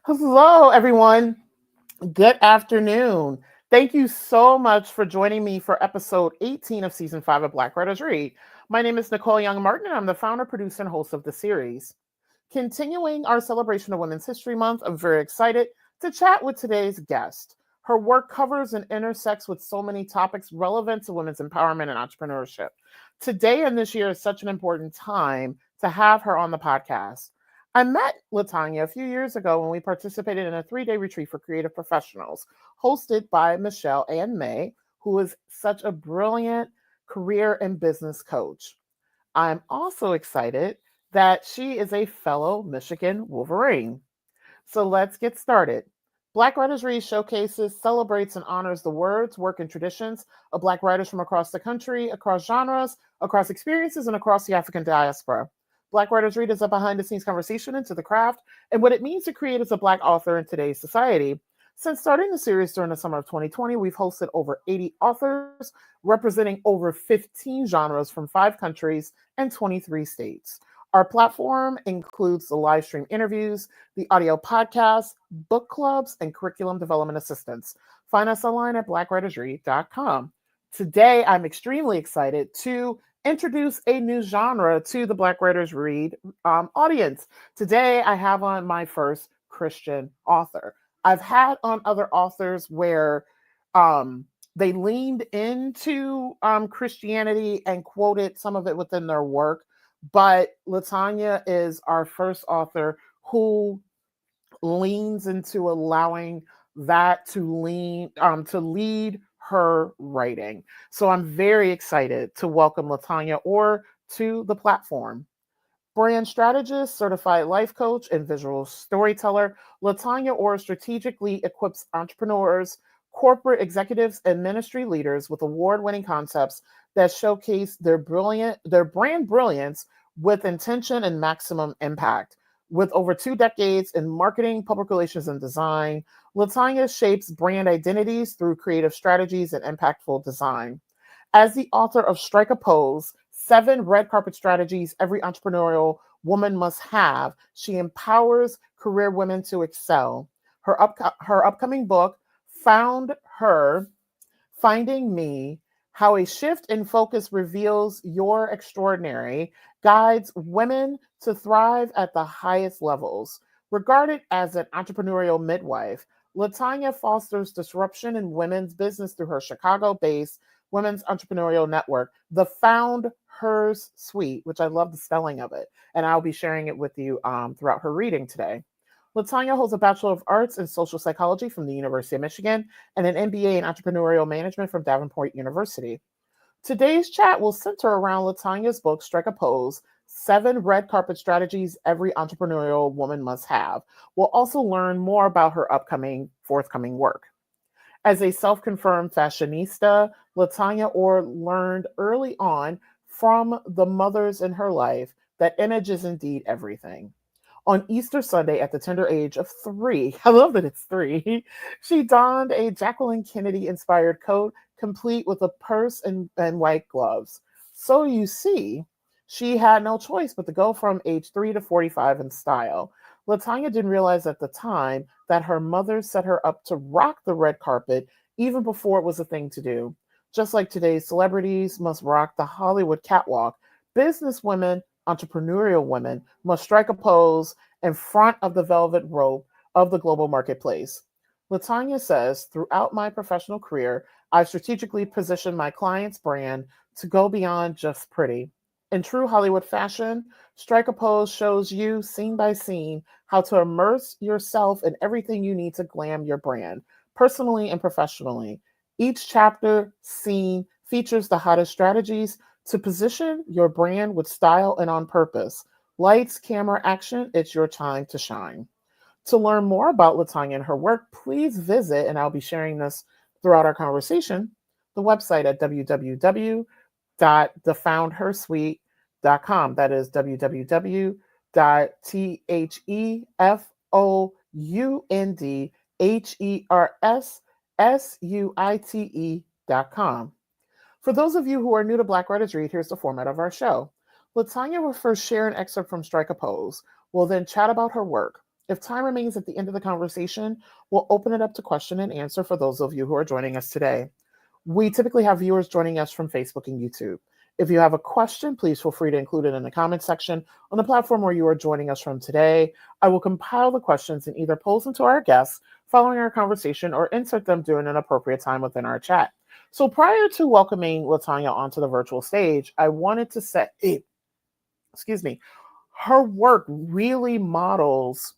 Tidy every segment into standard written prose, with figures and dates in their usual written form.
Hello, everyone. Good afternoon. Thank you so much for joining me for episode 18 of season 5 of Black Writers Read. My name is Nicole Young Martin, and I'm the founder, producer, and host of the series. Continuing our celebration of Women's History Month, I'm very excited to chat with today's guest. Her work covers and intersects with so many topics relevant to women's empowerment and entrepreneurship. Today and this year is such an important time to have her on the podcast. I met LaTanya a few years ago when we participated in a 3-day retreat for creative professionals hosted by Michelle and May, who is such a brilliant career and business coach. I'm also excited that she is a fellow Michigan Wolverine. So let's get started. Black Writers Read showcases, celebrates, and honors the words, work, and traditions of Black writers from across the country, across genres, across experiences, and across the African diaspora. Black Writers Read is a behind the scenes conversation into the craft and what it means to create as a Black author in today's society. Since starting the series during the summer of 2020, we've hosted over 80 authors representing over 15 genres from 5 countries and 23 states. Our platform includes the live stream interviews, the audio podcasts, book clubs, and curriculum development assistance. Find us online at blackwritersread.com. Today, I'm extremely excited to introduce a new genre to the Black Writers Read audience. Today, I have on my first Christian author. I've had on other authors where they leaned into Christianity and quoted some of it within their work, but LaTanya is our first author who leans into allowing that to lead her writing. So I'm very excited to welcome LaTanya Orr to the platform. Brand strategist, certified life coach, and visual storyteller, LaTanya Orr strategically equips entrepreneurs, corporate executives, and ministry leaders with award-winning concepts that showcase their brand brilliance with intention and maximum impact. With over 2 decades in marketing, public relations, and design, LaTanya shapes brand identities through creative strategies and impactful design. As the author of Strike a Pose, 7 red carpet strategies every entrepreneurial woman must have, she empowers career women to excel. Her upcoming book, Found Her, Finding Me, How a Shift in Focus Reveals Your Extraordinary, guides women to thrive at the highest levels. Regarded as an entrepreneurial midwife, LaTanya fosters disruption in women's business through her Chicago-based women's entrepreneurial network, the FoundHERS Suite, which I love the spelling of it, and I'll be sharing it with you throughout her reading today. LaTanya holds a Bachelor of Arts in Social Psychology from the University of Michigan and an MBA in Entrepreneurial Management from Davenport University. Today's chat will center around LaTanya's book, Strike a Pose, 7 Red Carpet Strategies Every Entrepreneurial Woman Must Have. We'll also learn more about her forthcoming work. As a self-confirmed fashionista, LaTanya Orr learned early on from the mothers in her life that image is indeed everything. On Easter Sunday, at the tender age of 3, I love that it's 3, she donned a Jacqueline Kennedy inspired coat, complete with a purse and white gloves. So you see, she had no choice but to go from age 3 to 45 in style. LaTanya didn't realize at the time that her mother set her up to rock the red carpet even before it was a thing to do. Just like today's celebrities must rock the Hollywood catwalk, businesswomen, entrepreneurial women must strike a pose in front of the velvet rope of the global marketplace. LaTanya says, throughout my professional career, I've strategically positioned my client's brand to go beyond just pretty. In true Hollywood fashion, Strike a Pose shows you, scene by scene, how to immerse yourself in everything you need to glam your brand, personally and professionally. Each chapter, scene, features the hottest strategies to position your brand with style and on purpose. Lights, camera, action, it's your time to shine. To learn more about LaTanya and her work, please visit, and I'll be sharing this throughout our conversation, the website at www.thefoundhersuite.com. That is www.thefoundhersuite.com. For those of you who are new to Black Writers Read, here's the format of our show. LaTanya will first share an excerpt from Strike a Pose. We'll then chat about her work. If time remains at the end of the conversation, we'll open it up to question and answer for those of you who are joining us today. We typically have viewers joining us from Facebook and YouTube. If you have a question, please feel free to include it in the comment section on the platform where you are joining us from today. I will compile the questions and either pose them to our guests following our conversation or insert them during an appropriate time within our chat. So prior to welcoming LaTanya onto the virtual stage, I wanted to say, excuse me, her work really models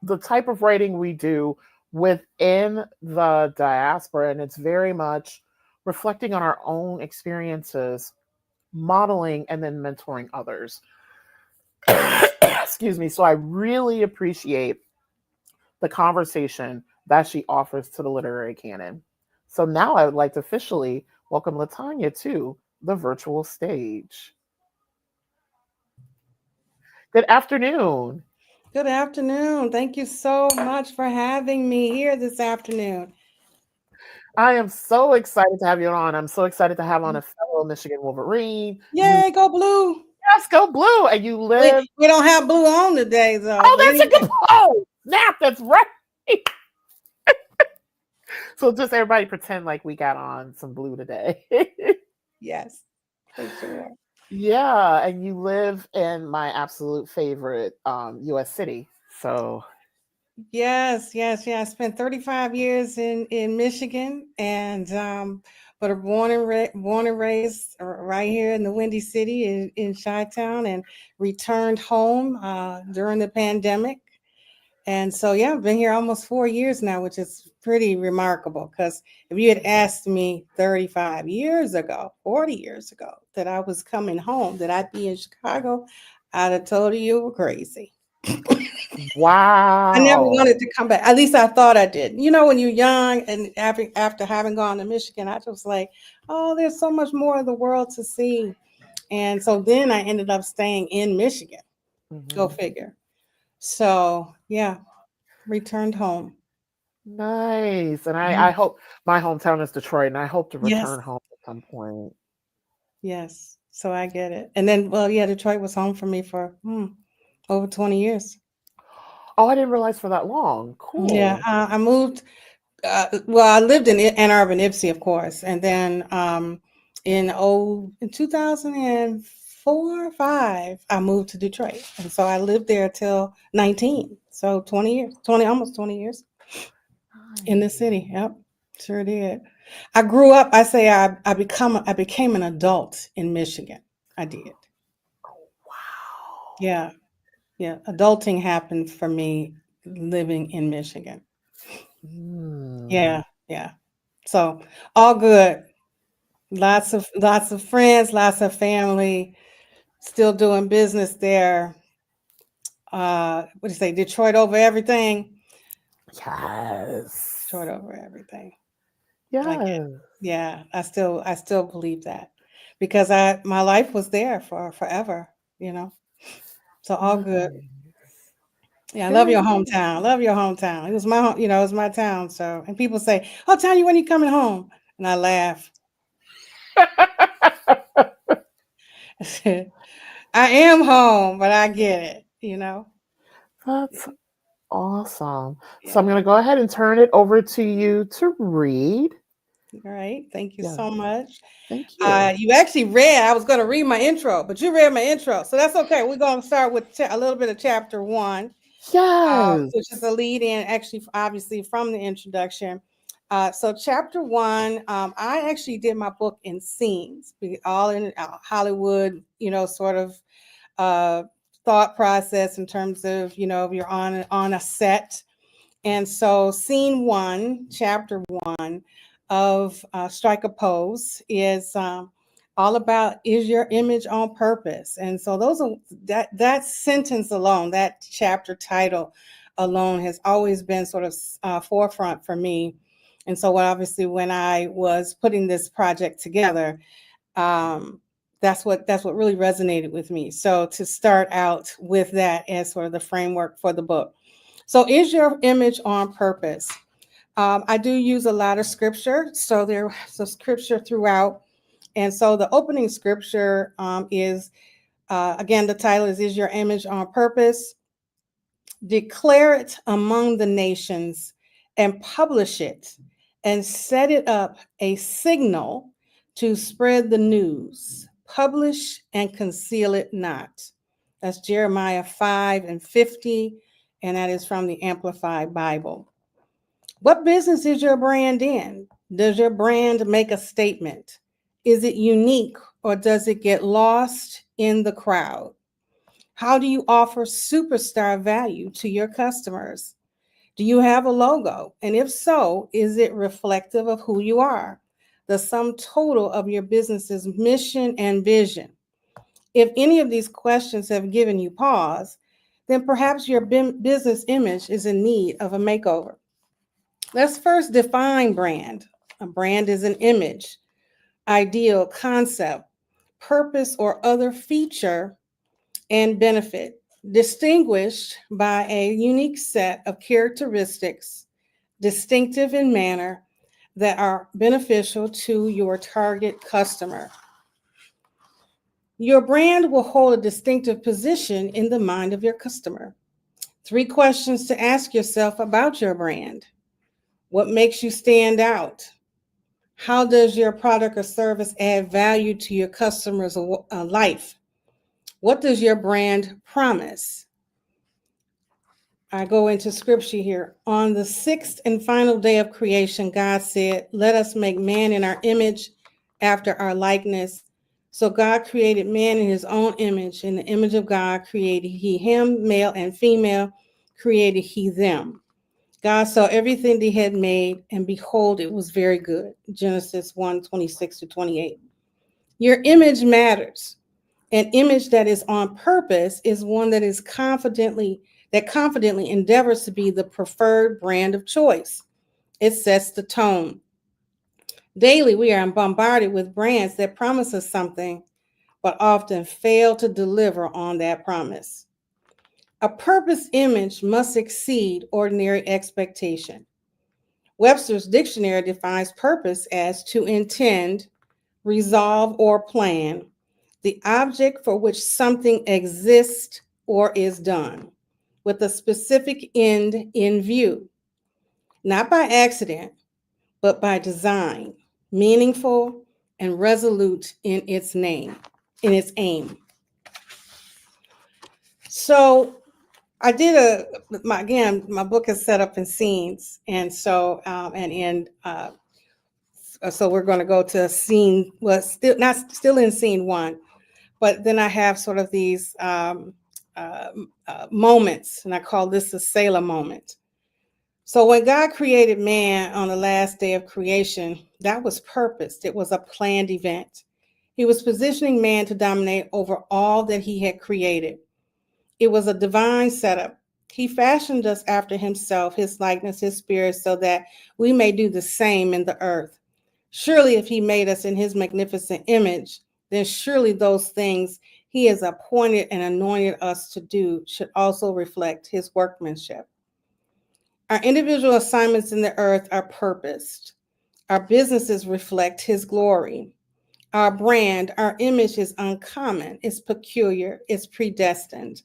the type of writing we do within the diaspora, and it's very much reflecting on our own experiences, modeling, and then mentoring others. Excuse me. So I really appreciate the conversation that she offers to the literary canon. So now I would like to officially welcome LaTanya to the virtual stage. Good afternoon. Good afternoon. Thank you so much for having me here this afternoon. I am so excited to have you on. I'm so excited to have on a fellow Michigan Wolverine. You Yay, go blue. Yes, go blue. And you live. We don't have blue on today, though. Oh, that's a good. Oh, snap. That's right. So just everybody pretend like we got on some blue today. Yes, for sure. Yeah, and you live in my absolute favorite US city. So Yes. I spent 35 years in Michigan, and but are born and raised right here in the Windy City in Chi-Town, and returned home during the pandemic. And so, yeah, I've been here almost 4 years now, which is pretty remarkable, because if you had asked me 35 years ago, 40 years ago, that I was coming home, that I'd be in Chicago, I'd have told you were crazy. I never wow. wanted to come back. At least I thought I did. You know, when you're young and after having gone to Michigan, I was like, oh, there's so much more of the world to see. And so then I ended up staying in Michigan. Go Mhm. figure. So, yeah, returned home. Nice. And I hope my hometown is Detroit, and I hope to Yes, return home at some point. yes. So I get it. And then, well, yeah, Detroit was home for me for over 20 years. Oh, I didn't realize for that long. Yeah, Cool. I moved. Well, I lived in Ann Arbor, Ipsy, of course, and then in 2004, 5, I moved to Detroit, and so I lived there till 19. So 20 years, 20 almost 20 years in the Nice. city. Yep, sure did. I grew up. I became an adult in Michigan. I did. Wow. Yeah, yeah. Adulting happened for me living in Michigan. Mm. Yeah, yeah. So all good. Lots of friends, lots of family, still doing business there. What do you say? Detroit over everything. Detroit Yes. over everything. I get. Yes. Yeah, I still believe that, because my life was there for forever. You know. So all good. Nice. Yeah, I love Very your nice. hometown. Love your hometown. It was my home. It was my town. So, and people say, "Oh, Tanya, when you coming home?" And I laugh. I am home, but I get it. That's awesome. So I'm Yeah. going to go ahead and turn it over to you to read. All right. Thank you Yeah. so much. Thank you. You actually read, I was going to read my intro, but you read my intro. So that's okay. We're going to start with a little bit of chapter 1, Yes. which is a lead in, actually, obviously, from the introduction. So chapter 1, I actually did my book in scenes, all in Hollywood, sort of uh, thought process in terms of, you're on a set. And so, scene 1, chapter 1 of Strike a Pose is all about, is your image on purpose? And so, that sentence alone, that chapter title alone, has always been sort of forefront for me. And so, obviously, when I was putting this project together, um, that's what really resonated with me. So, to start out with that as sort of the framework for the book. So, is your image on purpose? I do use a lot of scripture. So, there's a scripture throughout. And so, the opening scripture is, again, the title is your image on purpose? declare it among the nations, and publish it, and set it up a signal to spread the news. Publish and conceal it not. That's Jeremiah 5:50, and that is from the Amplified Bible. What business is your brand in? Does your brand make a statement? Is it unique, or does it get lost in the crowd? How do you offer superstar value to your customers? Do you have a logo? And if so, is it reflective of who you are? The sum total of your business's mission and vision. If any of these questions have given you pause, then perhaps your business image is in need of a makeover. Let's first define brand. A brand is an image, ideal, concept, purpose, or other feature and benefit, distinguished by a unique set of characteristics, distinctive in manner, that are beneficial to your target customer. Your brand will hold a distinctive position in the mind of your customer. 3 questions to ask yourself about your brand. What makes you stand out? How does your product or service add value to your customer's life? What does your brand promise? I go into scripture here. On the 6th and final day of creation, God said, "Let us make man in our image, after our likeness." So God created man in his own image. In the image of God created he him, male and female, created he them. God saw everything he had made, and behold, it was very good. Genesis 1:26-28. Your image matters. An image that is on purpose is one that confidently endeavors to be the preferred brand of choice. It sets the tone. Daily, we are bombarded with brands that promise us something, but often fail to deliver on that promise. A purpose image must exceed ordinary expectation. Webster's dictionary defines purpose as to intend, resolve, or plan, the object for which something exists or is done, with a specific end in view, not by accident, but by design, meaningful and resolute in its aim. So I did my book is set up in scenes, and so so we're going to go to scene, well, still in scene 1, but then I have sort of these moments, and I call this the Selah moment. So when God created man on the last day of creation, that was purposed. It was a planned event. He was positioning man to dominate over all that he had created. It was a divine setup. He fashioned us after himself, his likeness, his spirit, so that we may do the same in the earth. Surely if he made us in his magnificent image, then surely those things he has appointed and anointed us to do should also reflect his workmanship. Our individual assignments in the earth are purposed. Our businesses reflect his glory. Our brand, our image is uncommon, it's peculiar, it's predestined.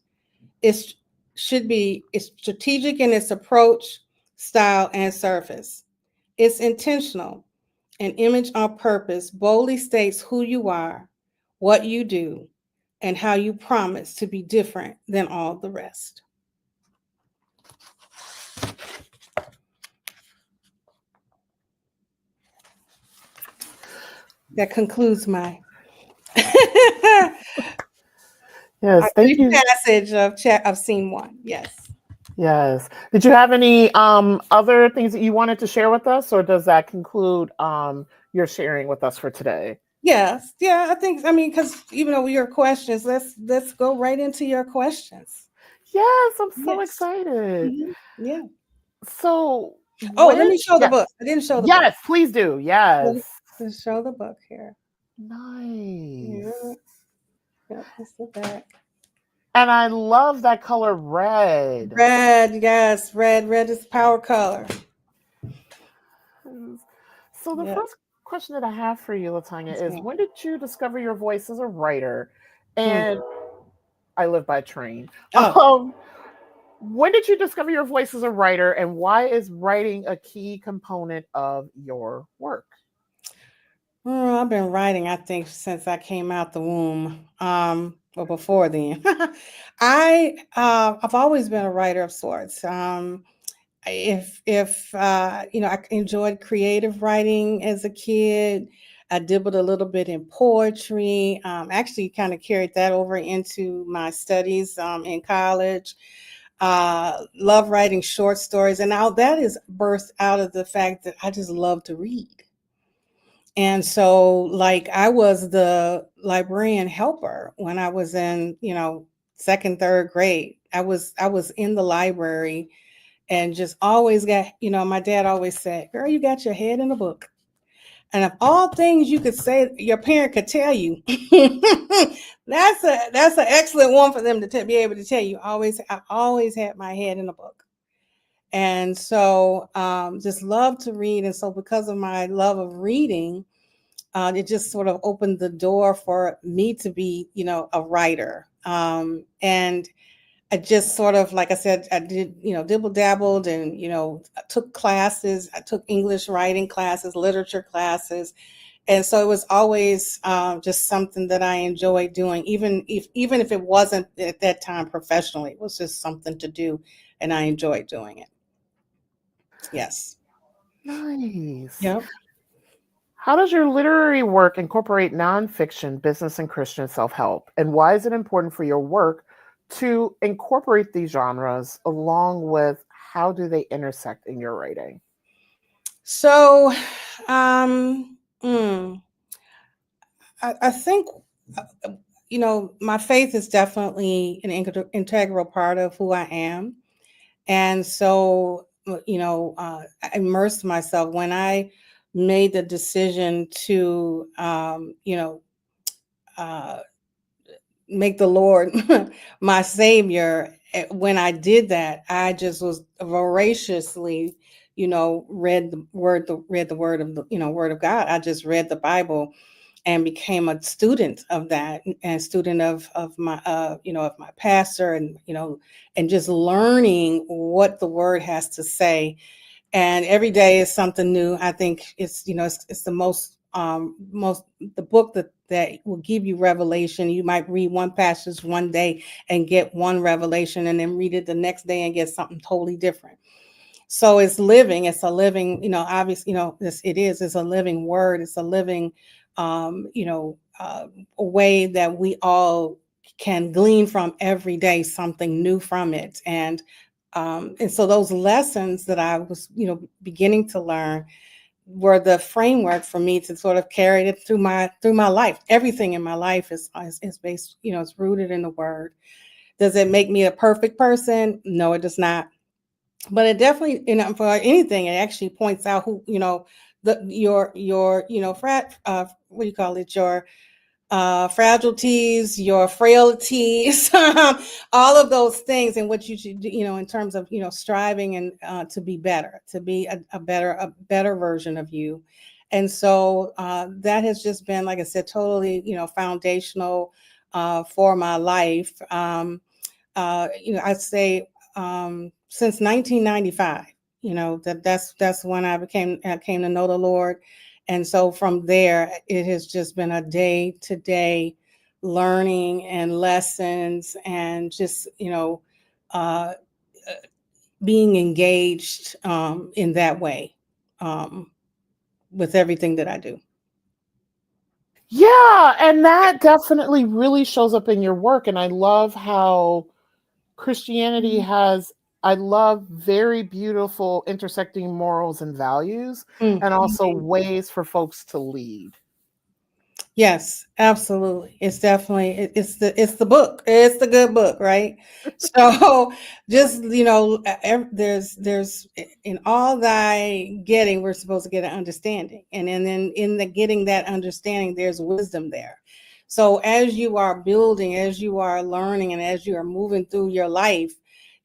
It's strategic in its approach, style, and surface. It's intentional. An image on purpose boldly states who you are, what you do, and how you promise to be different than all the rest. That concludes my Yes, thank you. Passage of scene 1. Yes. Yes. Did you have any other things that you wanted to share with us, or does that conclude your sharing with us for today? Yes. Yeah, I mean, because even though your questions, let's go right into your questions. Yes, I'm so excited. Mm-hmm. Yeah. So, let me show the book. I didn't show the book. Yes, please do. Yes. Let's show the book here. Nice. Yep, that's the back. And I love that color, red. Red, yes, red. Red is power color. So the first question that I have for you, LaTanya, is when did you discover your voice as a writer? And I live by train. When did you discover your voice as a writer, and why is writing a key component of your work? Oh, I've been writing, I think, since I came out the womb. Or before then. I've always been a writer of sorts. If I enjoyed creative writing as a kid. I dabbled a little bit in poetry. Actually, kind of carried that over into my studies in college. Love writing short stories, and now that is birthed out of the fact that I just love to read. And so, like, I was the librarian helper when I was in, second, third grade. I was in the library and just always got, my dad always said, "Girl, you got your head in a book." And of all things you could say, your parent could tell you, that's an excellent one for them to be able to tell you. I always had my head in a book, and so just love to read. And so, because of my love of reading, it just sort of opened the door for me to be, a writer. And I just sort of, like I said, I did, dibble dabbled and, I took classes. I took English writing classes, literature classes. And so it was always just something that I enjoyed doing, even if it wasn't at that time professionally. It was just something to do, and I enjoyed doing it. Yes. Nice. Yep. How does your literary work incorporate nonfiction, business, and Christian self help? And why is it important for your work to incorporate these genres along with how do they intersect in your writing? So, um, mm, I think, my faith is definitely an integral part of who I am. And so, I immersed myself when I made the decision to, uh, make the Lord my savior. When I did that, I just was voraciously, read the word of the, word of God. I just read the Bible and became a student of that, and student of my of my pastor, and and just learning what the word has to say. And every day is something new. I think it's the most the book that will give you revelation. You might read one passage one day and get one revelation, and then read it the next day and get something totally different. So it's a living, obviously, it's a living word. It's a living, a way that we all can glean from every day, something new from it. And so those lessons that I was, beginning to learn were the framework for me to sort of carry it through my life. Everything in my life is based, it's rooted in the word. Does it make me a perfect person? No, it does not. But it definitely, for anything, it actually points out who, your, what do you call it? Your fragilities, your frailties, all of those things, and what you should do, in terms of, striving and to be better, to be a better version of you. And so that has just been, like I said, totally, foundational for my life. I'd say since 1995, that's when I came to know the Lord. And so from there, it has just been a day to day learning and lessons, and just, uh, being engaged in that way, um, with everything that I do. Yeah, and that definitely really shows up in your work. And I love how Christianity Mhm. has, I love very beautiful intersecting morals and values, and also Mhm. ways for folks to lead. Yes, absolutely. It's definitely it's the book. It's the good book, right? So just, there's in all thy getting, we're supposed to get an understanding, and then in the getting that understanding, there's wisdom there. So as you are building, as you are learning, and as you are moving through your life,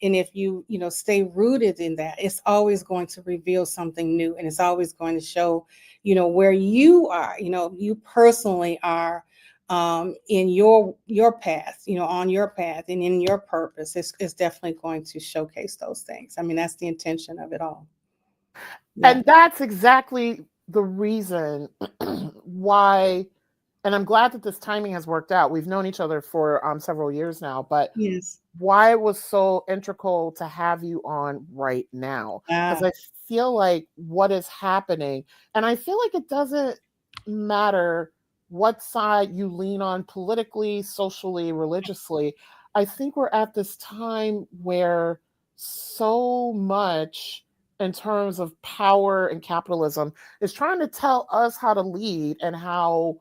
and if you stay rooted in that, it's always going to reveal something new, and it's always going to show, where you are, you personally are, in your path, on your path and in your purpose, it's definitely going to showcase those things. I mean, that's the intention of it all. Yeah. And that's exactly the reason why, and I'm glad that this timing has worked out. We've known each other for several years now, but Yes. why it was so integral to have you on right now. Because Ah, I feel like what is happening, and I feel like it doesn't matter what side you lean on politically, socially, religiously. I think we're at this time where so much in terms of power and capitalism is trying to tell us how to lead and how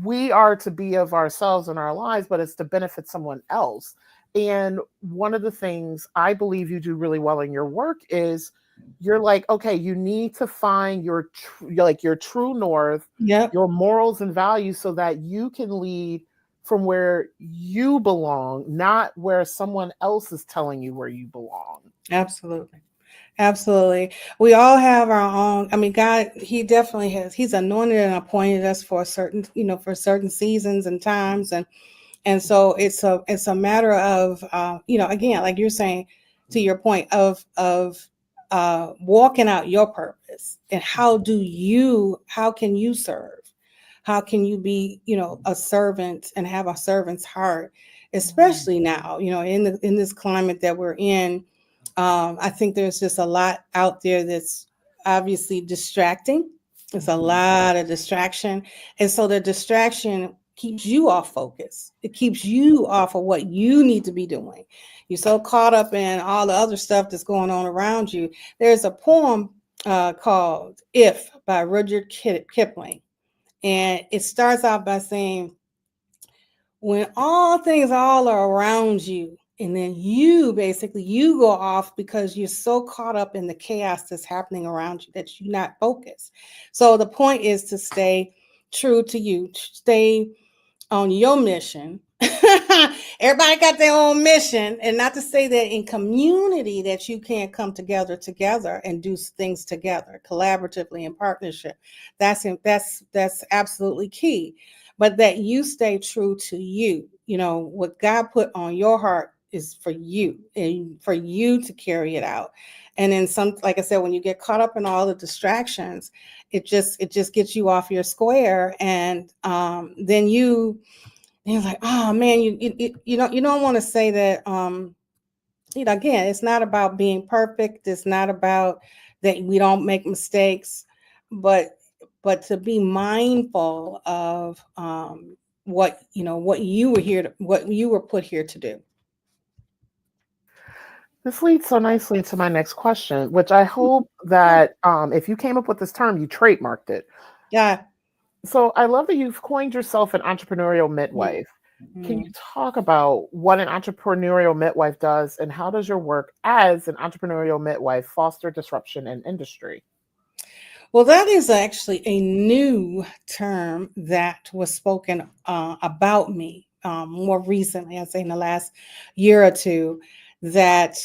we are to be of ourselves in our lives, but it's to benefit someone else. And one of the things I believe you do really well in your work is you're like, okay, you need to find your true north, yep. your morals and values so that you can lead from where you belong, not where someone else is telling you where you belong. Absolutely. Absolutely. We all have our own. I mean, God, He definitely has. He's anointed and appointed us for certain, for certain seasons and times, and so it's a matter of, again, like you're saying, to your point of walking out your purpose, and how can you serve? How can you be, a servant and have a servant's heart, especially now, in this climate that we're in. I think there's just a lot out there that's obviously distracting. There's a lot of distraction. And so the distraction keeps you off focus. It keeps you off of what you need to be doing. You're so caught up in all the other stuff that's going on around you. There's a poem called If by Rudyard Kipling. And it starts out by saying, when all things all are around you, and then you go off because you're so caught up in the chaos that's happening around you that you're not focused. So the point is to stay true to you, stay on your mission. Everybody got their own mission, and not to say that in community that you can't come together and do things together collaboratively in partnership. That's absolutely key, but that you stay true to you. What God put on your heart is for you, and for you to carry it out. And then some, like I said, when you get caught up in all the distractions, it just gets you off your square, and then you're like, oh man, you don't want to say that. Again, it's not about being perfect. It's not about that we don't make mistakes, but to be mindful of what you were put here to do. This leads so nicely into my next question, which I hope that if you came up with this term, you trademarked it. Yeah. So I love that you've coined yourself an entrepreneurial midwife. Can you Mhm. talk about what an entrepreneurial midwife does and how does your work as an entrepreneurial midwife foster disruption in industry? Well, that is actually a new term that was spoken about me more recently, I'd say in the last year or two, that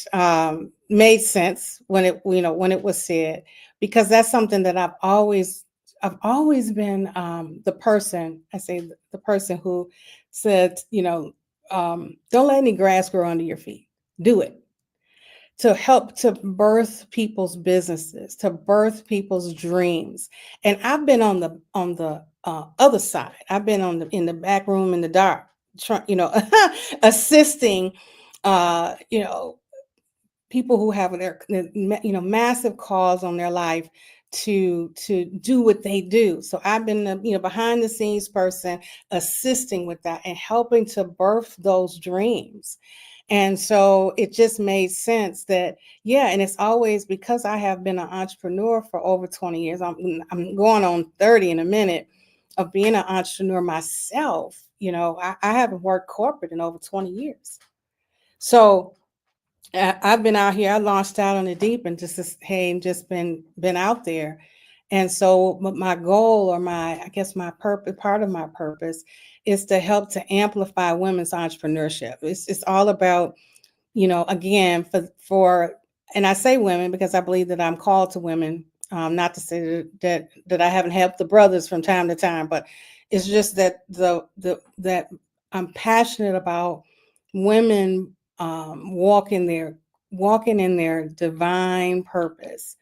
made sense when it was said, because that's something that I've always been the person who said, don't let any grass grow under your feet. Do it, to help to birth people's businesses, to birth people's dreams. And I've been on the other side. I've been in the back room in the dark, assisting, uh, you know, people who have their massive cause on their life to do what they do. So I've been the behind the scenes person, assisting with that and helping to birth those dreams. And so it just made sense that, yeah, and it's always because I have been an entrepreneur for over 20 years. I'm going on 30 in a minute of being an entrepreneur myself. I haven't worked corporate in over 20 years. So I've been out here. I launched out on the deep and just been out there. And so my goal, or I guess my purpose, part of my purpose, is to help to amplify women's entrepreneurship. It's all about, again, and I say women because I believe that I'm called to women. Not to say that I haven't helped the brothers from time to time, but It's just that that I'm passionate about women walking in their divine purpose.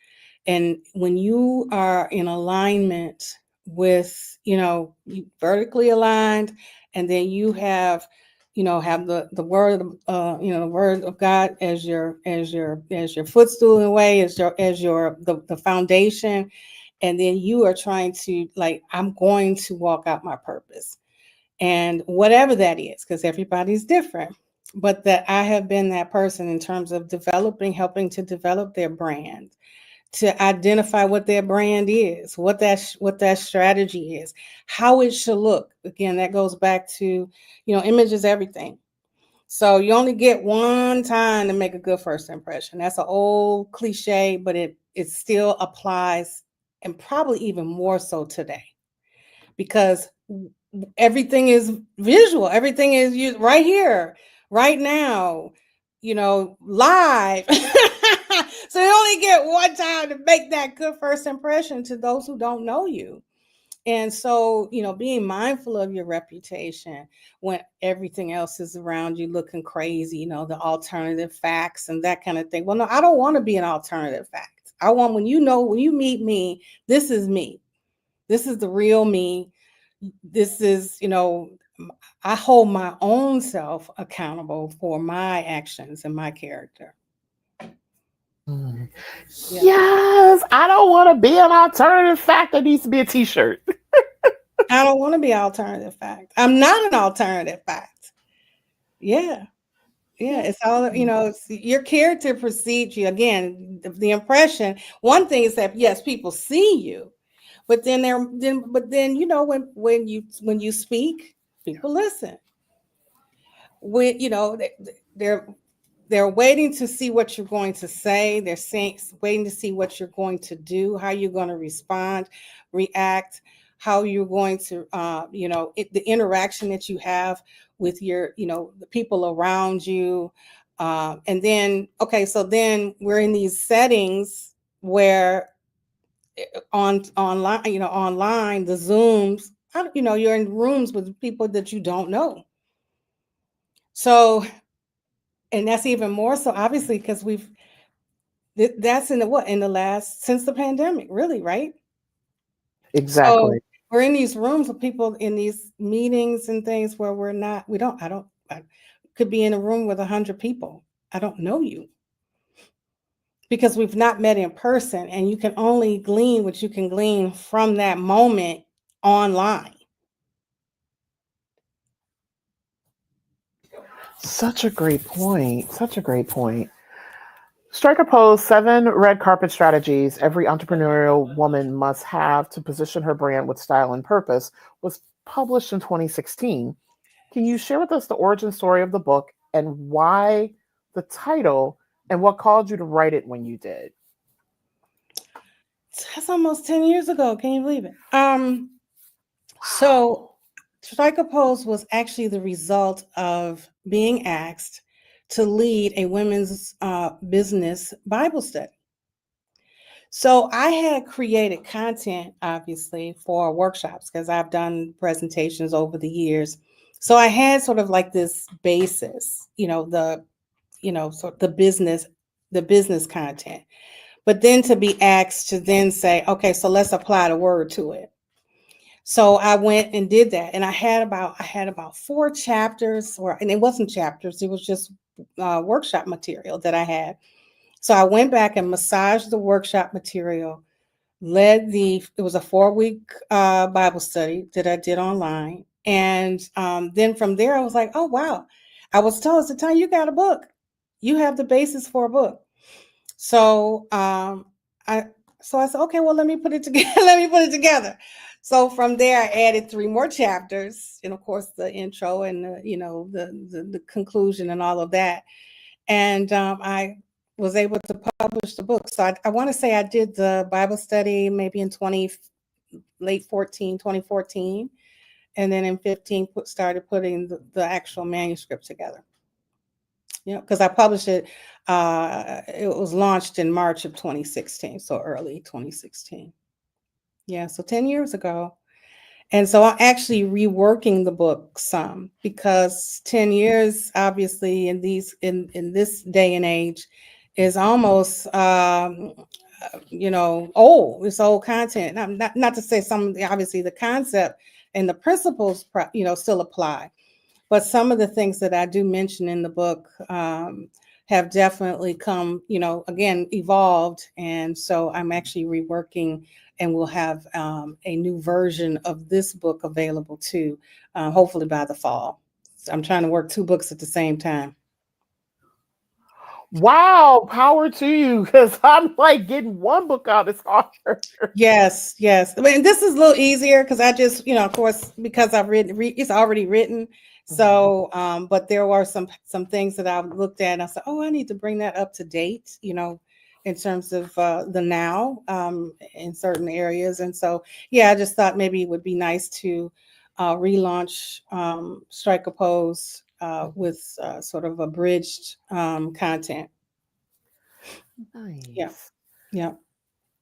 And when you are in alignment with, vertically aligned, and then you have, have the word, the word of God as your footstool in a way, as your the foundation, and then you are trying to, like, I'm going to walk out my purpose, and whatever that is, because everybody's different. But that I have been that person in terms of helping to develop their brand, to identify what their brand is, what that strategy is, how it should look. Again, that goes back to, image is everything. So you only get one time to make a good first impression. That's an old cliche, but it still applies, and probably even more so today, because everything is visual. Everything is you right here, right now, live. So you only get one time to make that good first impression to those who don't know you. And so, being mindful of your reputation when everything else is around you looking crazy, the alternative facts and that kind of thing. Well, no, I don't want to be an alternative fact. I want, when you meet me, this is me. This is the real me. This is, I hold my own self accountable for my actions and my character. Mm. Yeah. Yes, I don't want to be an alternative fact. That needs to be a t-shirt. I don't want to be alternative fact. I'm not an alternative fact. Yeah. It's all, it's your character precedes you. Again, the impression. One thing is that, yes, people see you, but then when you speak, people listen. When they're waiting to see what you're going to say. They're waiting to see what you're going to do, how you're going to respond, react, how you're going to, the interaction that you have with your, the people around you. And then, okay, so then we're in these settings where online, the Zooms, you're in rooms with people that you don't know. So, and that's even more so, obviously, because that's in the last, since the pandemic, really, right? Exactly. So we're in these rooms with people, in these meetings and things where I could be in a room with 100 people. I don't know you, because we've not met in person, and you can only glean what you can glean from that moment online. Such a great point. Such a great point. Strike a pose 7 red carpet strategies every entrepreneurial woman must have to position her brand with style and purpose was published in 2016. Can you share with us the origin story of the book and why the title and what caused you to write it when you did? That's almost 10 years ago. Can you believe it? So Strike a Pose was actually the result of being asked to lead a women's business Bible study. So I had created content, obviously, for workshops, because I've done presentations over the years. So I had sort of like this basis, sort of the business content. But then to be asked to then say, okay, so let's apply the word to it. So I went and did that, and I had about 4 chapters, and it wasn't chapters; it was just workshop material that I had. So I went back and massaged the workshop material. It was a 4-week Bible study that I did online, and then from there I was like, oh wow! I was told, LaTanya, you got a book. You have the basis for a book. So I said, okay, well, let me put it together. So from there, I added 3 more chapters, and of course the intro and the conclusion and all of that. And I was able to publish the book. So I want to say I did the Bible study maybe in 2014, and then in 15 started putting the actual manuscript together. Because I published it. It was launched in March of 2016, so early 2016. Yeah, so 10 years ago. And so I'm actually reworking the book some because 10 years, obviously, in this day and age, is almost old. It's old content. Not to say some, obviously the concept and the principles still apply, but some of the things that I do mention in the book have definitely come, again, evolved. And so I'm actually reworking, and we'll have a new version of this book available too, hopefully by the fall. So I'm trying to work two books at the same time. Wow, power to you, because I'm like getting one book out is hard. Yes, yes. I mean, this is a little easier because I just, of course, because I've it's already written. So, but there were some things that I looked at and I said, oh, I need to bring that up to date, in terms of the now in certain areas. And so, yeah, I just thought maybe it would be nice to relaunch Strike a Pose with sort of abridged content. Yeah, Nice. yeah.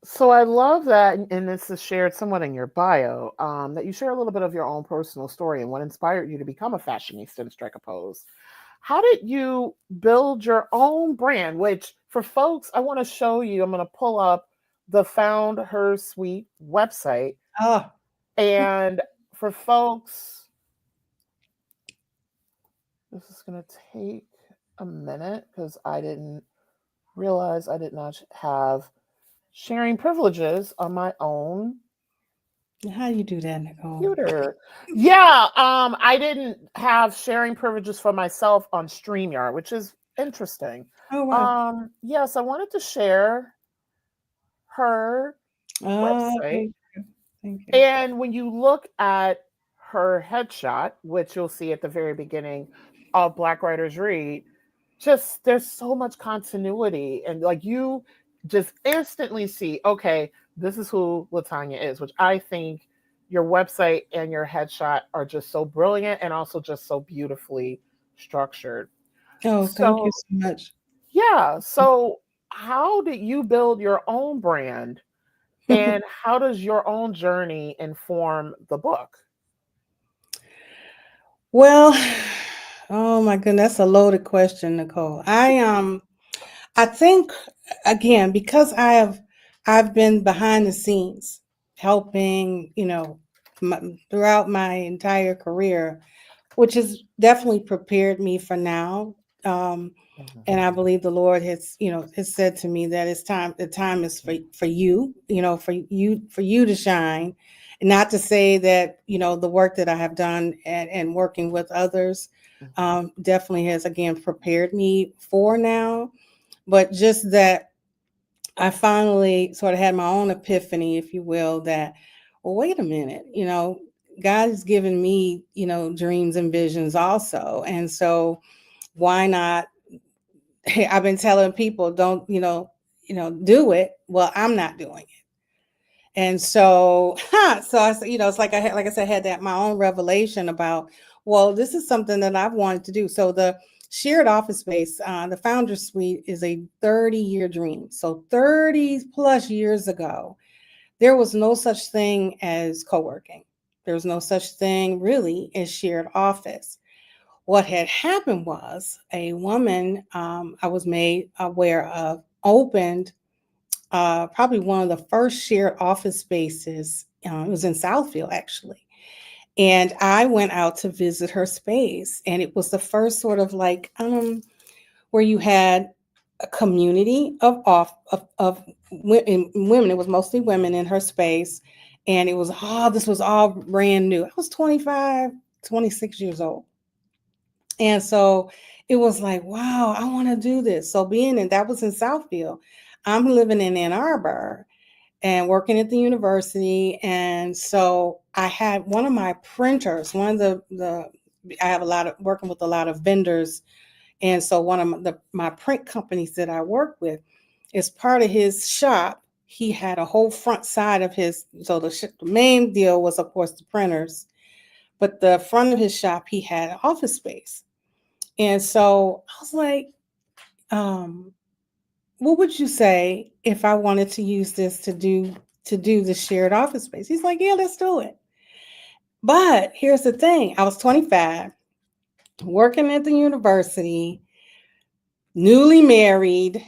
So I love that, and this is shared somewhat in your bio, that you share a little bit of your own personal story and what inspired you to become a fashionista and strike a pose. How did you build your own brand? Which, for folks, I want to show you. I'm going to pull up the FoundHERS Suite website, Oh, and for folks, this is going to take a minute because I didn't realize I did not have sharing privileges on my own how do you do that, Nicole? computer. Yeah, I didn't have sharing privileges for myself on StreamYard, which is interesting. Oh, wow. Yes, I wanted to share her website. Thank you. Thank you. And when you look at her headshot, which you'll see at the very beginning of Black Writers Read, just there's so much continuity, and like you just instantly see, okay, this is who LaTanya is, which I think your website and your headshot are just so brilliant and also just so beautifully structured. Oh, thank you So so much. yeah, so how did you build your own brand, and how does your own journey inform the book? Well, oh my goodness, that's a loaded question, Nicole. I think again because I've been behind the scenes helping, throughout my entire career, which has definitely prepared me for now. Mhm. And I believe the Lord has said to me that it's time. The time is for you, for you to shine, and not to say that the work that I have done and working with others Mhm. definitely has again prepared me for now, but just that I finally sort of had my own epiphany, if you will, that well, wait a minute, God has given me dreams and visions also, and so why not? I've been telling people don't, do it. Well, I'm not doing it. And so, so I said, it's like like I said, I had that my own revelation about, well, this is something that I've wanted to do. So the shared office space, the Founder Suite is a 30-year dream. So 30 plus years ago, there was no such thing as co-working. There was no such thing really as shared office. What had happened was a woman I was made aware of opened probably one of the first shared office spaces. It was in Southfield, actually. And I went out to visit her space. And it was the first sort of like where you had a community of women. It was mostly women in her space. And it was this was all brand new. I was 25, 26 years old. And so it was like, wow, I want to do this. So being in that was in Southfield. I'm living in Ann Arbor and working at the university. And so I had one of my printers, one of the I have a lot of working with a lot of vendors. And so one of my print companies that I work with is part of his shop. He had a whole front side of his, so the main deal was of course the printers, but the front of his shop, he had office space. And so I was like, what would you say if I wanted to use this to do the shared office space? He's like, yeah, let's do it. But here's the thing. I was 25, working at the university, newly married,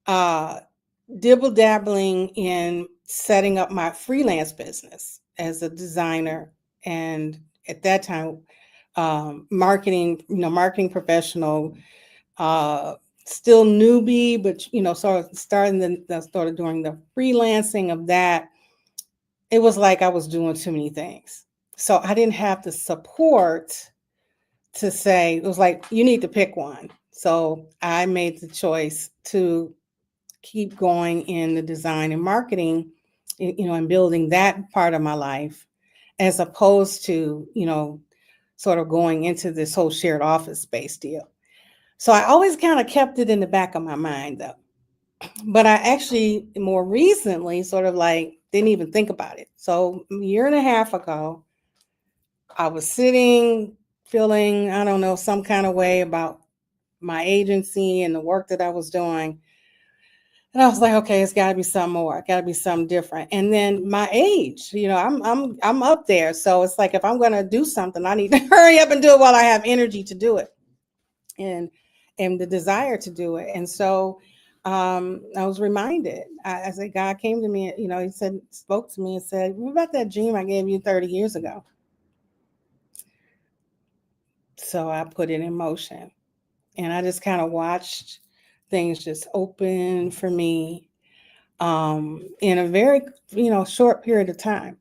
dibble dabbling in setting up my freelance business as a designer, and at that time, marketing, marketing professional, still newbie, but sort of started doing the freelancing of that. It was like I was doing too many things, so I didn't have the support to say. It was like, you need to pick one. So I made the choice to keep going in the design and marketing, and building that part of my life, as opposed to, sort of going into this whole shared office space deal. So I always kind of kept it in the back of my mind, though. But I actually more recently sort of like didn't even think about it. So a year and a half ago, I was sitting feeling, I don't know, some kind of way about my agency and the work that I was doing. And I was like, okay, it's got to be something more. It got to be something different. And then my age, I'm up there. So it's like, if I'm going to do something, I need to hurry up and do it while I have energy to do it, and the desire to do it. And so I was reminded. I said, God came to me. He spoke to me and said, "What about that dream I gave you 30 years ago?" So I put it in motion, and I just kind of watched things just open for me, in a very, short period of time,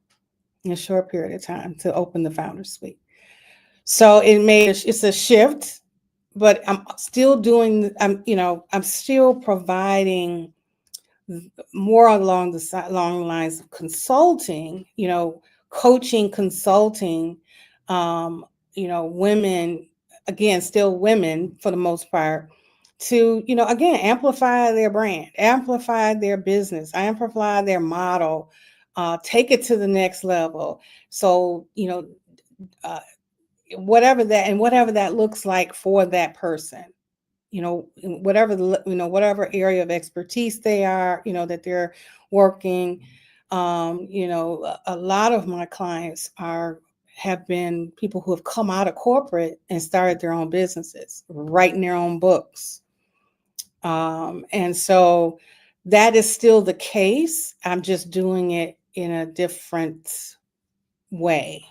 to open the FoundHER Suite. So it's a shift, but I'm still doing, I'm still providing more along the lines of consulting, coaching, consulting, women, again, still women for the most part, to, again, amplify their brand, amplify their business, amplify their model, take it to the next level. So, uh, whatever that looks like for that person, whatever area of expertise they are, that they're working. A lot of my clients have been people who have come out of corporate and started their own businesses, writing their own books. And so that is still the case. I'm just doing it in a different way,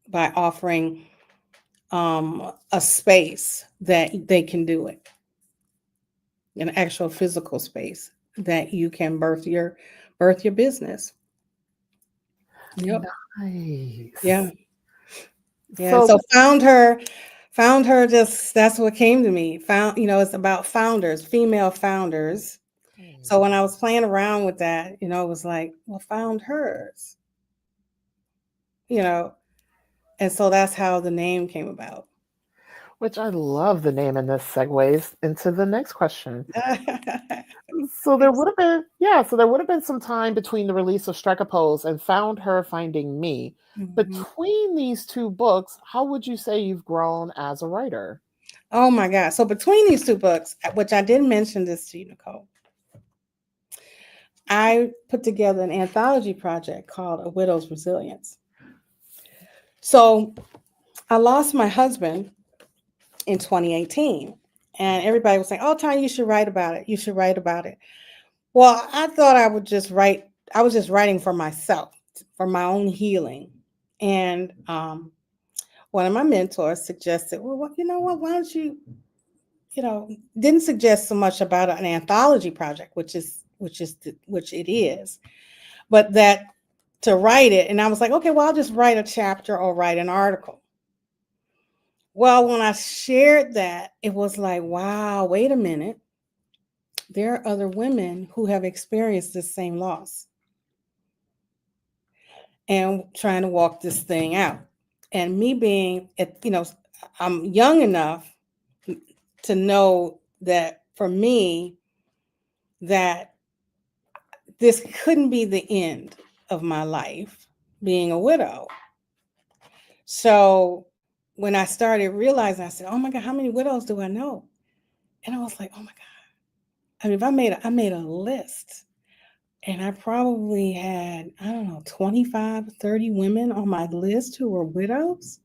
by offering a space that they can do it, an actual physical space that you can birth your business. Yep. Nice. Yeah. Yeah. So So found her just, that's what came to me. It's about founders, female founders. So when I was playing around with that, it was like, well, found hers, you know, and so that's how the name came about. which I love the name, and this segues into the next question. So there would have been, yeah, so there would have been some time between the release of Strike a Pose and Found Her Finding Me. Mhm. Between these two books, how would you say you've grown as a writer? Oh my God. So between these two books, which I didn't mention this to you, Nicole, I put together an anthology project called A Widow's Resilience. So I lost my husband in 2018, and everybody was saying, "Oh, Tanya, you should write about it. You should write about it." Well, I thought I would just write. I was just writing for myself, for my own healing. And one of my mentors suggested, "Well, you know what? Why don't you, didn't suggest so much about an anthology project, which it is, but that to write it." And I was like, "Okay, well, I'll just write a chapter or write an article." Well, when I shared that, it was like, wow, wait a minute. There are other women who have experienced this same loss and trying to walk this thing out. And me being, I'm young enough to know that for me, that this couldn't be the end of my life, being a widow. So when I started realizing, I said, "Oh my God, how many widows do I know?" And I was like, "Oh my God." I mean, if I made a list, And I probably had, I don't know, 25, 30 women on my list who were widows.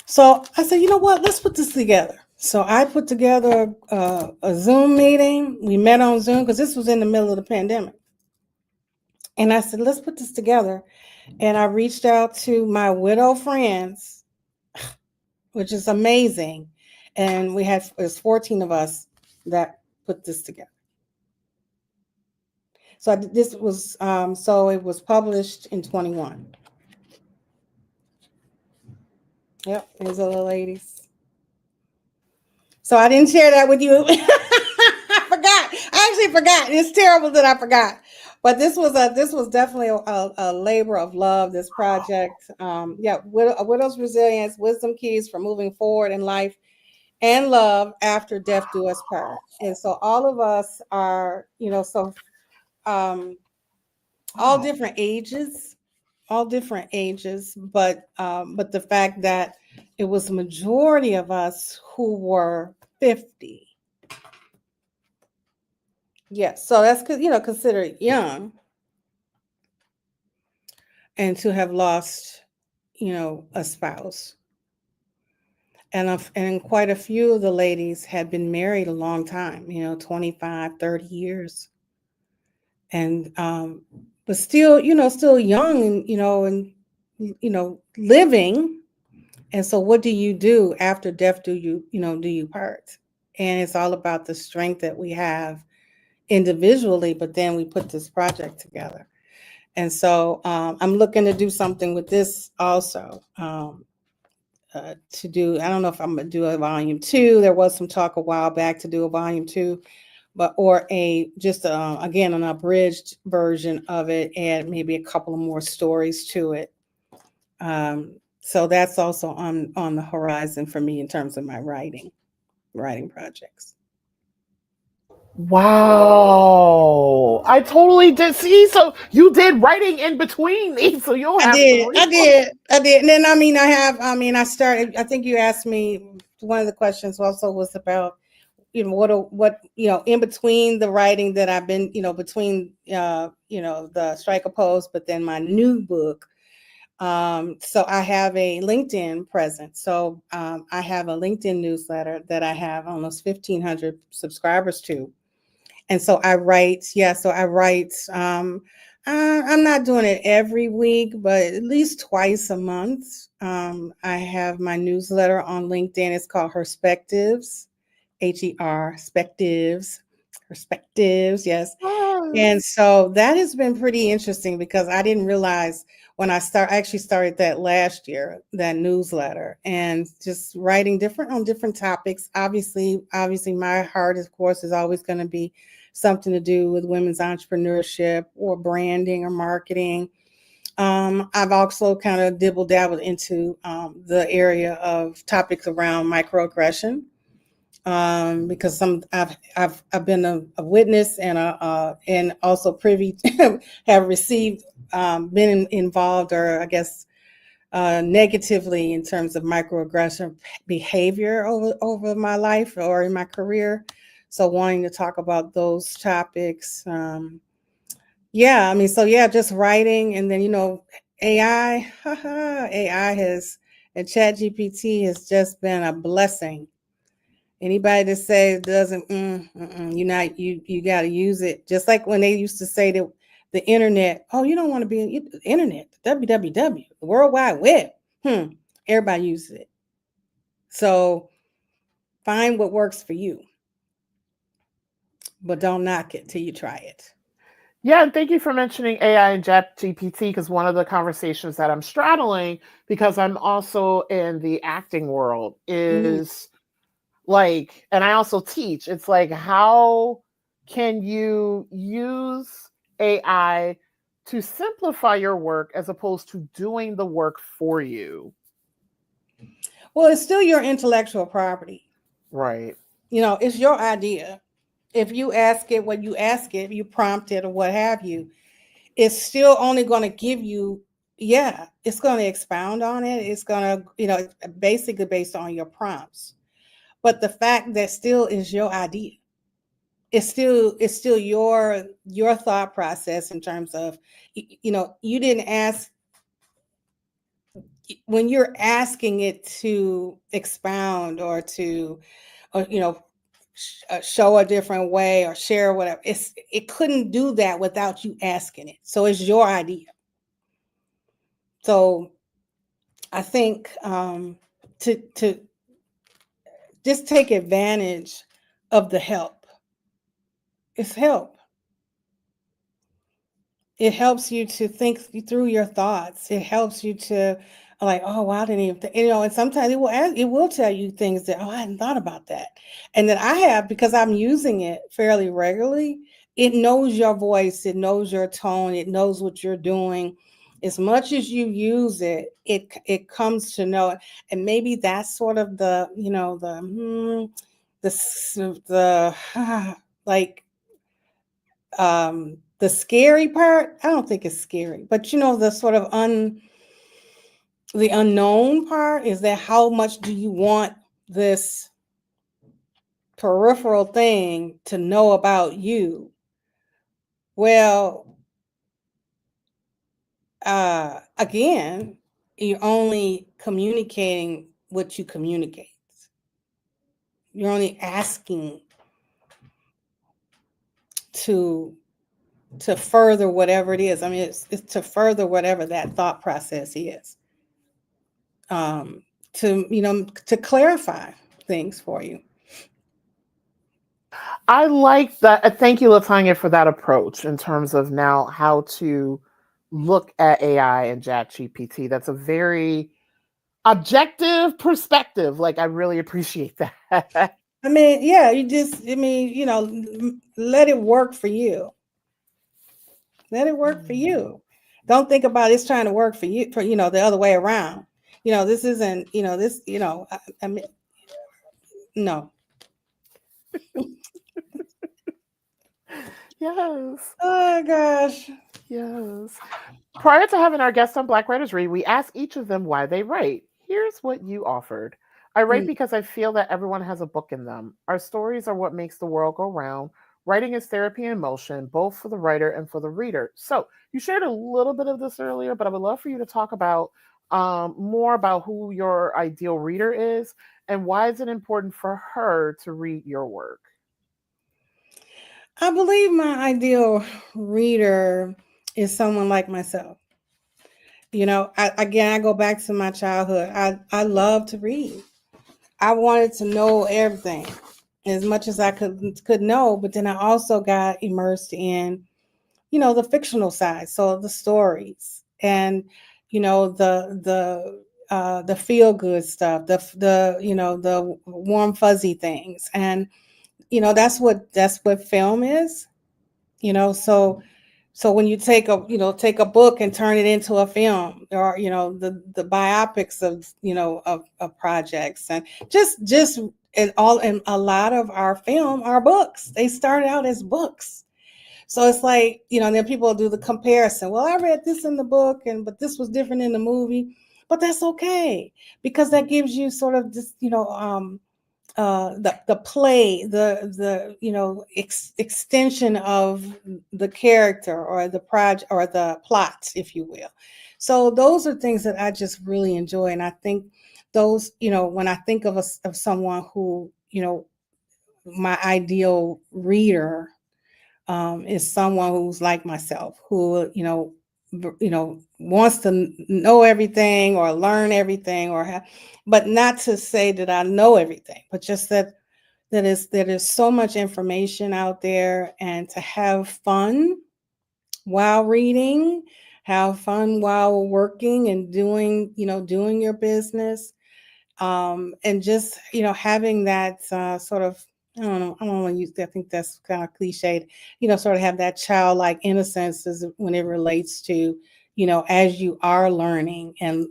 So I said, you know what? Let's put this together. So I put together a Zoom meeting. We met on Zoom because this was in the middle of the pandemic. And I said, let's put this together. And I reached out to my widow friends, which is amazing. And it was 14 of us that put this together. So this was, so it was published in 21. Yep, these are the ladies. So I didn't share that with you. I forgot. I actually forgot. It's terrible that I forgot. But this was definitely a labor of love. This project, a widow's resilience, wisdom keys for moving forward in life and love after death do us part. And so all of us are, all different ages, but the fact that it was the majority of us who were 50. Yes, so that's considered young, and to have lost, a spouse. And quite a few of the ladies had been married a long time, 25, 30 years. And but still, still young and living. And so what do you do after death? Do you part? And it's all about the strength that we have individually, but then we put this project together. And so I'm looking to do something with this also. To do, I don't know if I'm going to do a volume 2. There was some talk a while back to do a volume 2, but or again an abridged version of it, and maybe a couple of more stories to it. So that's also on the horizon for me in terms of my writing projects. Wow. I totally did see. So you did writing in between these. So you'll have I did. And then, I started, I think you asked me, one of the questions also was about, what, in between the writing that I've been, between, the Strike a Pose, but then my new book. So I have a LinkedIn presence. So I have a LinkedIn newsletter that I have almost 1,500 subscribers to. And so I write, I'm not doing it every week, but at least twice a month. I have my newsletter on LinkedIn. It's called Herspectives, HER, Perspectives, yes. And so that has been pretty interesting because I didn't realize when I actually started that last year, that newsletter, and just writing on different topics. Obviously my heart, of course, is always going to be something to do with women's entrepreneurship or branding or marketing. I've also kind of dibble-dabbled into the area of topics around microaggression, because I've been a witness and also privy have received, been involved, or I guess negatively, in terms of microaggression behavior over my life or in my career. So wanting to talk about those topics. Just writing. And then, AI, and ChatGPT has just been a blessing. Anybody that says it doesn't, you got to use it. Just like when they used to say that the internet, oh, you don't want to be in the internet, www, the World Wide Web. Everybody uses it. So find what works for you, but don't knock it till you try it. Yeah, and thank you for mentioning AI and ChatGPT, because one of the conversations that I'm straddling, because I'm also in the acting world, is like, and I also teach, it's like, how can you use AI to simplify your work as opposed to doing the work for you? Well, it's still your intellectual property. Right. It's your idea. If you ask it what you ask it, you prompt it or what have you, it's still only going to give you, it's going to expound on it. It's going to, basically based on your prompts. But the fact that still is your idea. it's still your thought process in terms of, you didn't ask, when you're asking it to expound or to, or show a different way or share whatever, it couldn't do that without you asking it. So it's your idea. So I think to just take advantage of the help. It's help. It helps you to think through your thoughts. It helps you to, like, oh, well, I didn't even and sometimes it will tell you things that, oh, I hadn't thought about that. And then I have, because I'm using it fairly regularly, it knows your voice, it knows your tone, it knows what you're doing. As much as you use it, it comes to know it. And maybe that's sort of the, the like, the scary part. I don't think it's scary, but the sort of the unknown part is that how much do you want this peripheral thing to know about you? Well, again, you're only communicating what you communicate. You're only asking to further whatever it is. I mean, it's to further whatever that thought process is. To clarify things for you. I like that. Thank you, LaTanya, for that approach in terms of now how to look at AI and ChatGPT. That's a very objective perspective. Like, I really appreciate that. I mean, yeah, let it work for you. Let it work for you. Don't think about it's trying to work for you, for, the other way around. This isn't, this, I mean, no. Yes. Oh, gosh. Yes. Prior to having our guests on Black Writers Read, we ask each of them why they write. Here's what you offered. I write because I feel that everyone has a book in them. Our stories are what makes the world go round. Writing is therapy in motion, both for the writer and for the reader. So you shared a little bit of this earlier, but I would love for you to talk about more about who your ideal reader is and why is it important for her to read your work. I believe my ideal reader is someone like myself. I go back to my childhood. I love to read. I wanted to know everything as much as I could know, but then I also got immersed in, the fictional side. So the stories and, the feel good stuff, the warm fuzzy things. And, that's what film is, so when you take a book and turn it into a film, or the biopics of of projects, and just and a lot of our film are books. They started out as books. So it's like, then people do the comparison. Well, I read this in the book, but this was different in the movie. But that's okay, because that gives you sort of this, the play, the extension of the character or the project or the plot, if you will. So those are things that I just really enjoy, and I think those, when I think of someone who, my ideal reader is someone who's like myself, who wants to know everything or learn everything, or have, but not to say that I know everything, but just that there's so much information out there, and to have fun while reading, have fun while working and doing your business, and just having that sort of, I don't want to use that. I think that's kind of cliched. Sort of have that childlike innocence when it relates to, as you are learning and,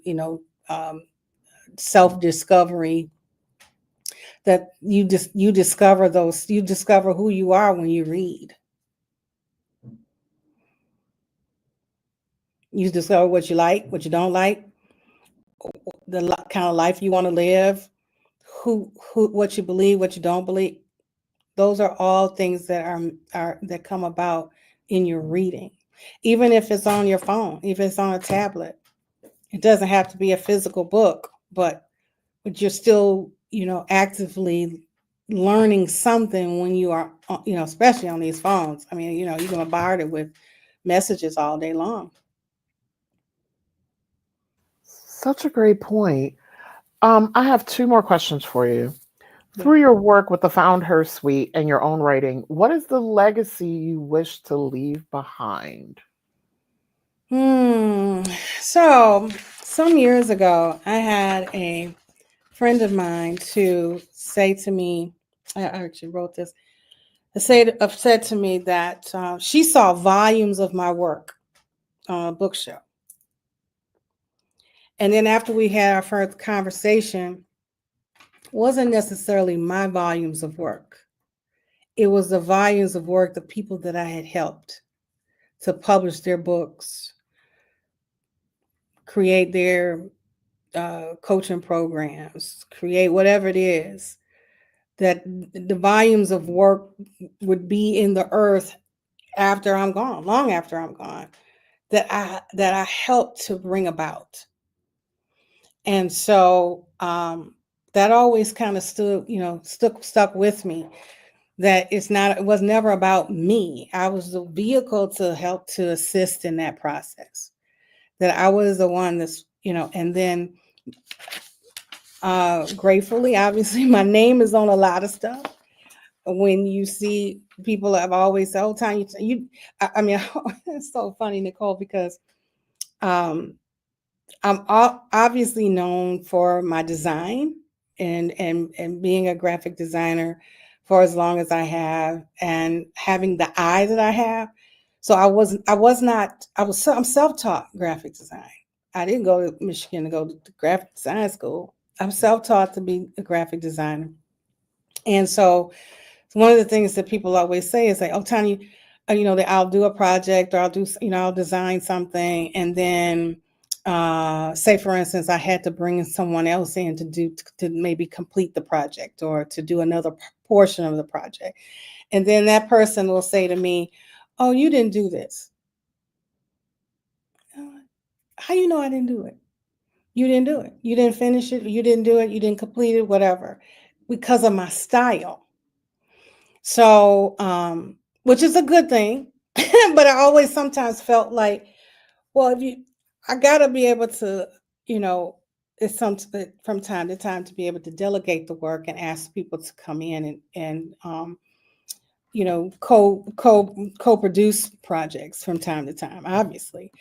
self-discovery, that you discover who you are when you read. You discover what you like, what you don't like, the kind of life you want to live, what you believe, what you don't believe. Those are all things that are that come about in your reading. Even if it's on your phone, if it's on a tablet, it doesn't have to be a physical book, but you're still, actively learning something when you are, especially on these phones. I mean, you're bombarded with messages all day long. Such a great point. I have two more questions for you. Yeah. Through your work with the FoundHER Suite and your own writing, what is the legacy you wish to leave behind? So some years ago, I had a friend of mine to say to me, I actually wrote this, said to me that she saw volumes of my work on a bookshelf. And then after we had our first conversation, it wasn't necessarily my volumes of work. It was the volumes of work, the people that I had helped to publish their books, create their coaching programs, create whatever it is, that the volumes of work would be in the earth after I'm gone, long after I'm gone, that I helped to bring about. And so that always kind of stuck with me, that it was never about me. I was the vehicle to help to assist in that process. That I was the one that's, and then gratefully, obviously, my name is on a lot of stuff. When you see people have always said, "Oh, Tanya, I mean, it's so funny, Nicole, because um, I'm obviously known for my design and being a graphic designer for as long as I have, and having the eye that I have. So I'm self-taught graphic design. I didn't go to Michigan to go to graphic design school. I'm self-taught to be a graphic designer. And so one of the things that people always say is like, "Oh, Tanya, that I'll do a project, or I'll design something, and then say for instance, I had to bring someone else in to maybe complete the project or to do another portion of the project. And then that person will say to me, 'Oh, you didn't do this.' How you know I didn't do it? You didn't do it. You didn't finish it. You didn't do it. You didn't complete it, whatever, because of my style." So, which is a good thing, but I always sometimes felt like, well, I gotta be able to, you know, it's from time to time to be able to delegate the work and ask people to come in and co-produce projects from time to time, obviously.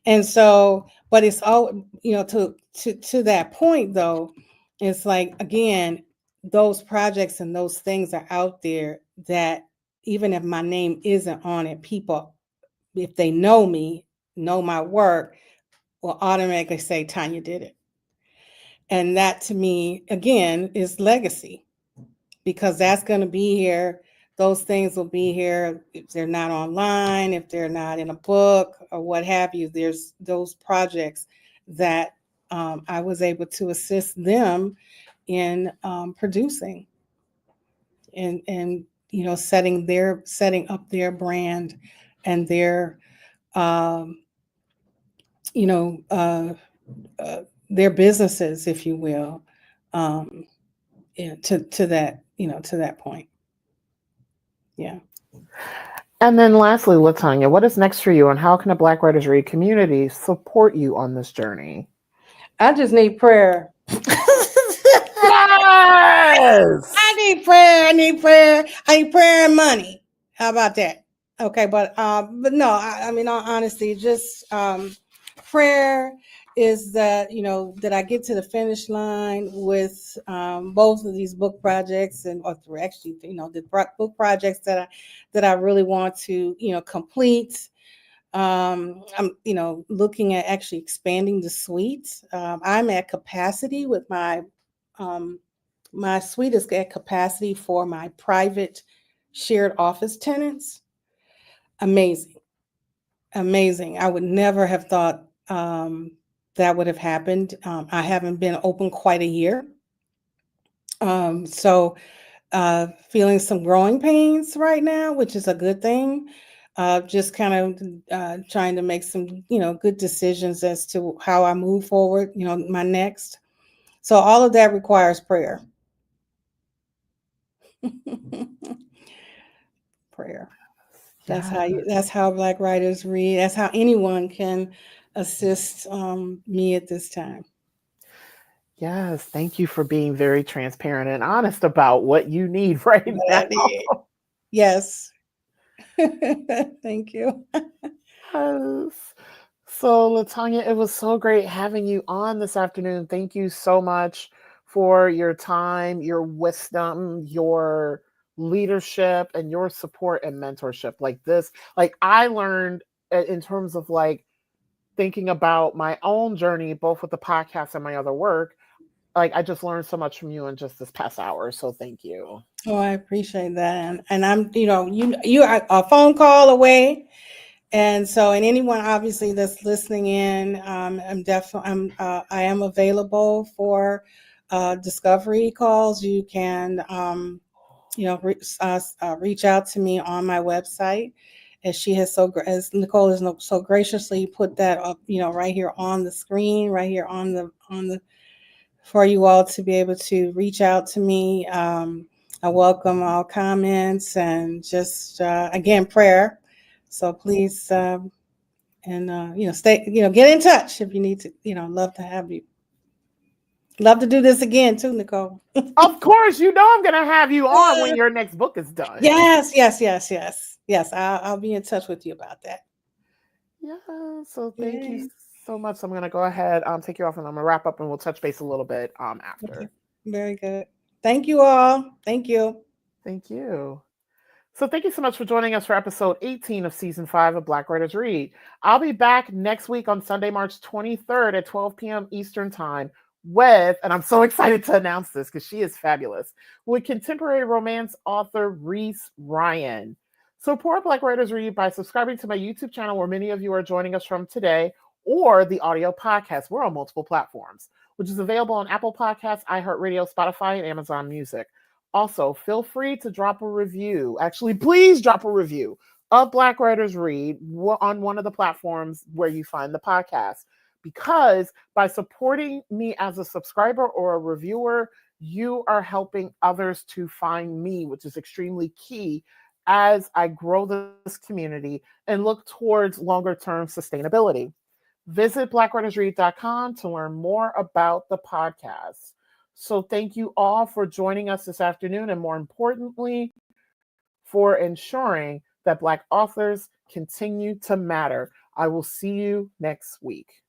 And so, but it's all, to that point though, it's like, again, those projects and those things are out there that even if my name isn't on it, people, if they know me, know my work, will automatically say Tanya did it. And that to me, again, is legacy, because that's going to be here. Those things will be here if they're not online, if they're not in a book or what have you. There's those projects that I was able to assist them in producing and setting up their brand and um, you know uh, their businesses, if you will, um, yeah, to that point. Yeah. And then lastly, LaTanya, what is next for you and how can a Black Writers Read community support you on this journey? I just need prayer. Yes! I need prayer. I need prayer. I need prayer and money. How about that? Okay, but no, I mean, honestly, just prayer is that that I get to the finish line with both of these book projects, or actually, the book projects that I really want to complete. I'm looking at actually expanding the suite. I'm at capacity with my suite is at capacity for my private shared office tenants. Amazing, amazing. I would never have thought that would have happened. I haven't been open quite a year. So feeling some growing pains right now, which is a good thing. Just kind of trying to make some, good decisions as to how I move forward, my next. So all of that requires prayer. Prayer. That's how Black writers read. That's how anyone can assist me at this time. Yes, thank you for being very transparent and honest about what you need right now. Yes. Thank you. Yes. So, LaTanya, it was so great having you on this afternoon. Thank you so much for your time, your wisdom, your leadership, and your support and mentorship. Like I learned in terms of like thinking about my own journey, both with the podcast and my other work. Like I just learned so much from you in just this past hour. So thank you. Oh, I appreciate that. And I'm, you are a phone call away. And so, and anyone obviously that's listening in, I am available for discovery calls. You can, reach out to me on my website, as as Nicole has so graciously put that up, right here on the screen, right here on the for you all to be able to reach out to me. I welcome all comments and just again prayer. So please stay, get in touch if you need to. Love to have you. Love to do this again too, Nicole. Of course, I'm going to have you on when your next book is done. Yes. I'll be in touch with you about that. Yeah. So thank you so much. I'm going to go ahead, take you off, and I'm going to wrap up, and we'll touch base a little bit after. Okay. Very good. Thank you all. Thank you. Thank you. So thank you so much for joining us for episode 18 of season 5 of Black Writers Read. I'll be back next week on Sunday, March 23rd at 12 p.m. Eastern Time with, and I'm so excited to announce this because she is fabulous, with contemporary romance author Reese Ryan. Support Black Writers Read by subscribing to my YouTube channel, where many of you are joining us from today, or the audio podcast. We're on multiple platforms, which is available on Apple Podcasts, iHeartRadio, Spotify, and Amazon Music. Also, feel free to drop a review. Actually, please drop a review of Black Writers Read on one of the platforms where you find the podcast. Because by supporting me as a subscriber or a reviewer, you are helping others to find me, which is extremely key as I grow this community and look towards longer-term sustainability. Visit blackwritersread.com to learn more about the podcast. So thank you all for joining us this afternoon, and more importantly, for ensuring that Black authors continue to matter. I will see you next week.